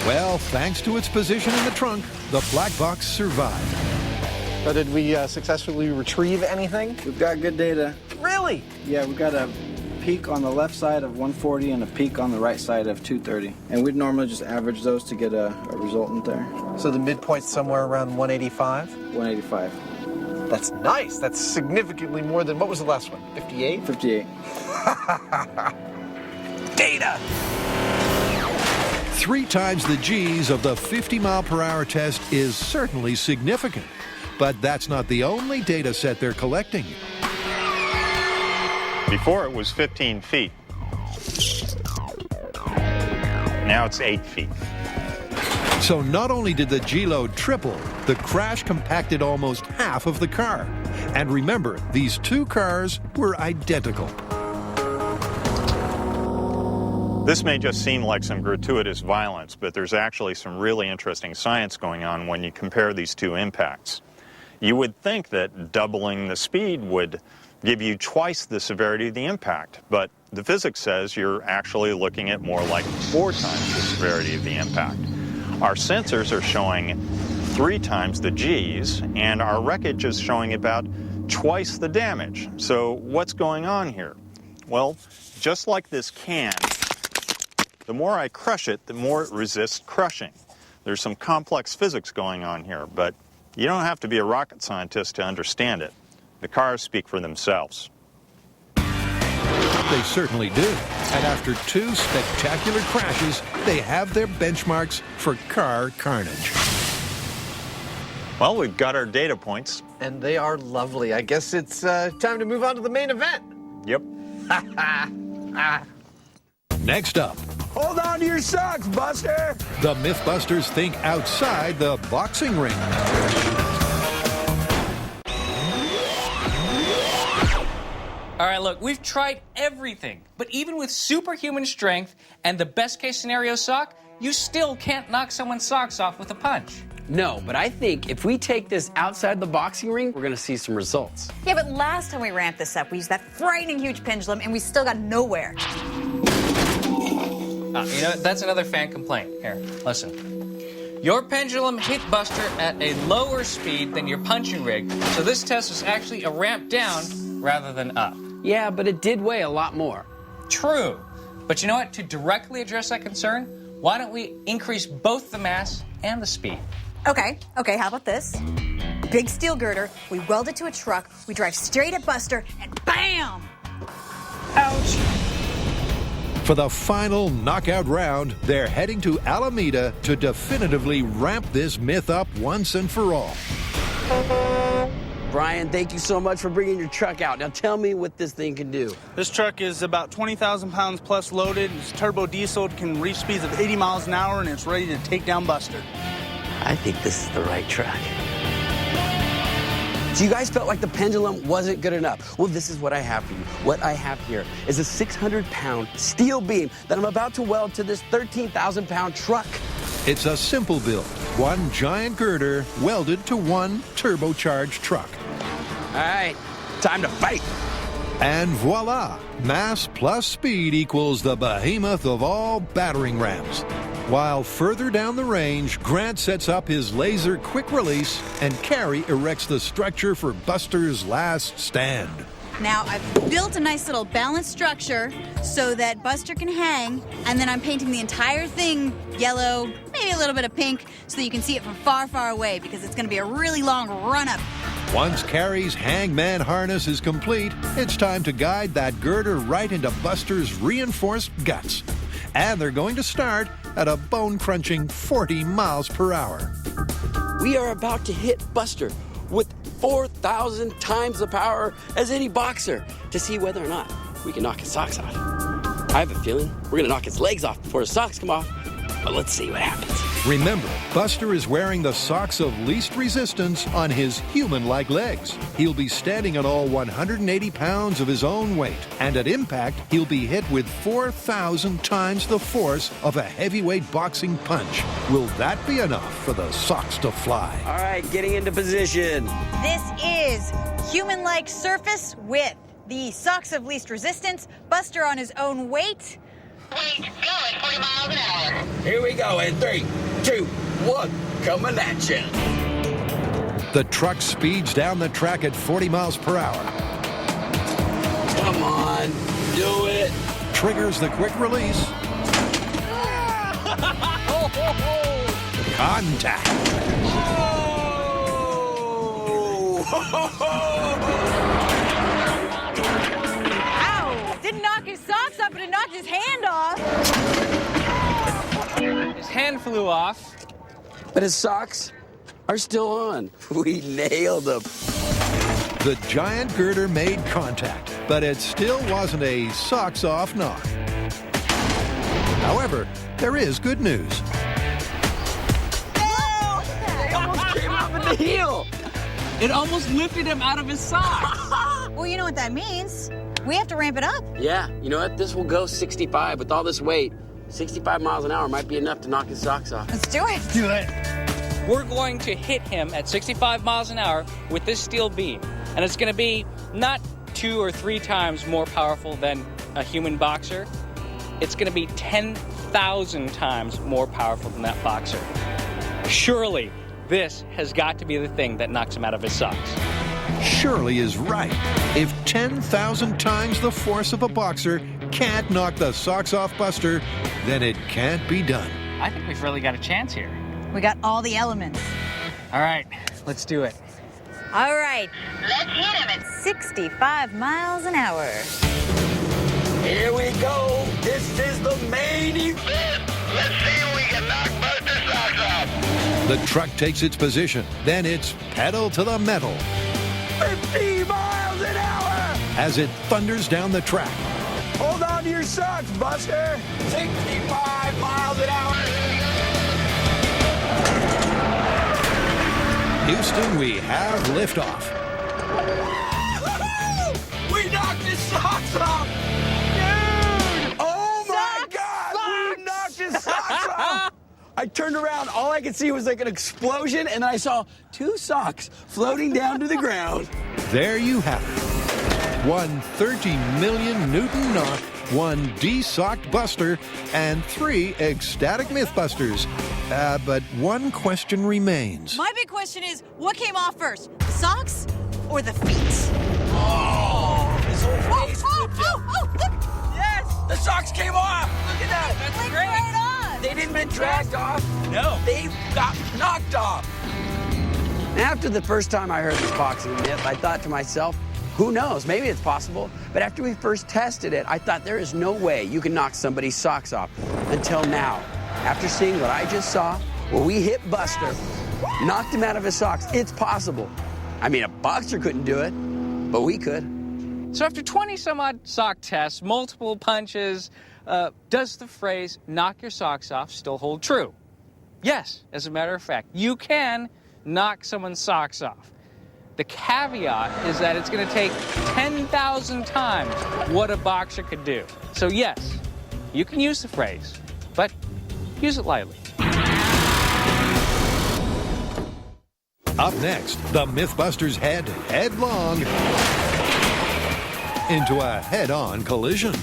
Well, thanks to its position in the trunk, the black box survived. So did we successfully retrieve anything? We've got good data. Really? Yeah, we've got a peak on the left side of 140 and a peak on the right side of 230. And we'd normally just average those to get a resultant there. So the midpoint's somewhere around 185? 185. That's nice. That's significantly more than, what was the last one, 58? 58. Data! 3 times the G's of the 50-mile-per-hour test is certainly significant. But that's not the only data set they're collecting. Before it was 15 feet. Now it's 8 feet. So not only did the G-load triple, the crash compacted almost half of the car. And remember, these 2 cars were identical. This may just seem like some gratuitous violence, but there's actually some really interesting science going on when you compare these 2 impacts. You would think that doubling the speed would give you twice the severity of the impact, but the physics says you're actually looking at more like 4 times the severity of the impact. Our sensors are showing 3 times the G's, and our wreckage is showing about twice the damage. So what's going on here? Well, just like this can, the more I crush it, the more it resists crushing. There's some complex physics going on here, but you don't have to be a rocket scientist to understand it. The cars speak for themselves. They certainly do. And after 2 spectacular crashes, they have their benchmarks for car carnage. Well, we've got our data points. And they are lovely. I guess it's time to move on to the main event. Yep. Next up, Hold on to your socks, Buster! the MythBusters think outside the boxing ring. All right, look, we've tried everything, but even with superhuman strength and the best-case scenario sock, you still can't knock someone's socks off with a punch. No, but I think if we take this outside the boxing ring, we're gonna see some results. Yeah, but last time we ramped this up, we used that frightening huge pendulum, and we still got nowhere. You know, that's another fan complaint. Here, listen. Your pendulum hit Buster at a lower speed than your punching rig, so this test was actually a ramp down rather than up. Yeah, but it did weigh a lot more. True. But you know what? To directly address that concern, why don't we increase both the mass and the speed? Okay, how about this? Big steel girder, we weld it to a truck, we drive straight at Buster, and BAM! Ouch! For the final knockout round, they're heading to Alameda to definitively ramp this myth up once and for all. Brian, thank you so much for bringing your truck out. Now tell me what this thing can do. This truck is about 20,000 pounds plus loaded. It's turbo diesel, it can reach speeds of 80 miles an hour, and it's ready to take down Buster. I think this is the right truck. So you guys felt like the pendulum wasn't good enough. Well, this is what I have for you. What I have here is a 600-pound steel beam that I'm about to weld to this 13,000-pound truck. It's a simple build. 1 giant girder welded to 1 turbocharged truck. All right, time to fight. And voila, mass plus speed equals the behemoth of all battering rams. While further down the range, Grant sets up his laser quick release and Carrie erects the structure for Buster's last stand. Now, I've built a nice little balanced structure so that Buster can hang, and then I'm painting the entire thing yellow, maybe a little bit of pink, so that you can see it from far, far away, because it's going to be a really long run-up. Once Carrie's hangman harness is complete, it's time to guide that girder right into Buster's reinforced guts. And they're going to start at a bone-crunching 40 miles per hour. We are about to hit Buster with 4,000 times the power as any boxer to see whether or not we can knock his socks off. I have a feeling we're gonna knock his legs off before his socks come off, but let's see what happens. Remember, Buster is wearing the socks of least resistance on his human-like legs. He'll be standing on all 180 pounds of his own weight, and at impact, he'll be hit with 4,000 times the force of a heavyweight boxing punch. Will that be enough for the socks to fly? All right, getting into position. This is human-like surface with the socks of least resistance, Buster on his own weight. Weight, go at 40 miles an hour. Here we go in 3, 2, 1, coming at you. The truck speeds down the track at 40 miles per hour. Come on, do it. Triggers the quick release. Contact. Ow! Didn't knock his socks off, but it knocked his hand off. His hand flew off. But his socks are still on. We nailed him. The giant girder made contact, but it still wasn't a socks-off knock. However, there is good news. They almost came up in the heel. It almost lifted him out of his socks. Well, you know what that means. We have to ramp it up. Yeah, you know what? This will go 65 with all this weight. 65 miles an hour might be enough to knock his socks off. Let's do it. Do it. We're going to hit him at 65 miles an hour with this steel beam. And it's going to be not 2 or 3 times more powerful than a human boxer. It's going to be 10,000 times more powerful than that boxer. Surely, this has got to be the thing that knocks him out of his socks. Shirley is right. If 10,000 times the force of a boxer can't knock the socks off Buster, then it can't be done. I think we've really got a chance here. We got all the elements. All right, let's do it. All right, let's hit him at 65 miles an hour. Here we go. This is the main event. Let's see if we can knock Buster's socks off. The truck takes its position, then it's pedal to the metal 50 miles an hour. as it thunders down the track. Hold on to your socks, Buster. 65 miles an hour. Houston, we have liftoff. We knocked his socks off. Dude! Oh my God! We knocked his socks off. I turned around. All I could see was like an explosion, and then I saw 2 socks floating down to the ground. There you have it. 1 30 million Newton knock, 1 de-socked Buster, and 3 ecstatic Mythbusters. But one question remains. My big question is, what came off first, the socks or the feet? Oh! His whole face flipped out. Look! Yes! The socks came off! Look at that! That's Like great. right on! They didn't get dragged off. No. They got knocked off. After the first time I heard this boxing myth, I thought to myself, who knows? Maybe it's possible. But after we first tested it, I thought there is no way you can knock somebody's socks off. Until now. After seeing what I just saw, where we hit Buster, knocked him out of his socks, it's possible. I mean, a boxer couldn't do it, but we could. So after 20 some odd sock tests, multiple punches, does the phrase knock your socks off still hold true? Yes, as a matter of fact, you can knock someone's socks off. The caveat is that it's going to take 10,000 times what a boxer could do. So yes, you can use the phrase, but use it lightly. Up next, the Mythbusters head headlong into a head-on collision.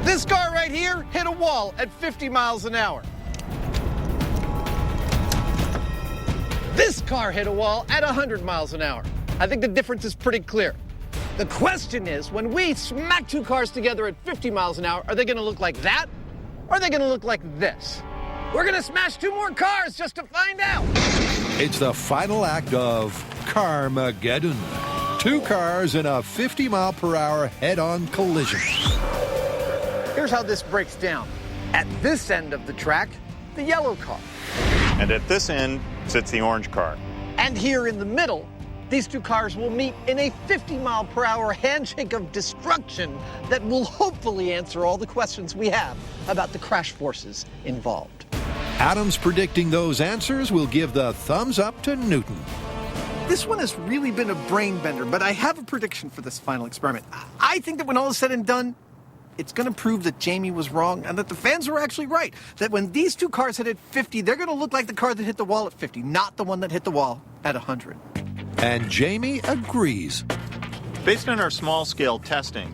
This car right here hit a wall at 50 miles an hour. This car hit a wall at 100 miles an hour. I think the difference is pretty clear. The question is, when we smack 2 cars together at 50 miles an hour, are they going to look like that? Or are they going to look like this? We're going to smash 2 more cars just to find out. It's the final act of Carmageddon. 2 cars in a 50-mile-per-hour head-on collision. Here's how this breaks down. At this end of the track, the yellow car. And at this end sits the orange car. And here in the middle, these 2 cars will meet in a 50-mile-per-hour handshake of destruction that will hopefully answer all the questions we have about the crash forces involved. Adams predicting those answers will give the thumbs up to Newton. This one has really been a brain bender, but I have a prediction for this final experiment. I think that when all is said and done, it's going to prove that Jamie was wrong and that the fans were actually right. That when these 2 cars hit at 50, they're going to look like the car that hit the wall at 50, not the one that hit the wall at 100. And Jamie agrees. Based on our small-scale testing,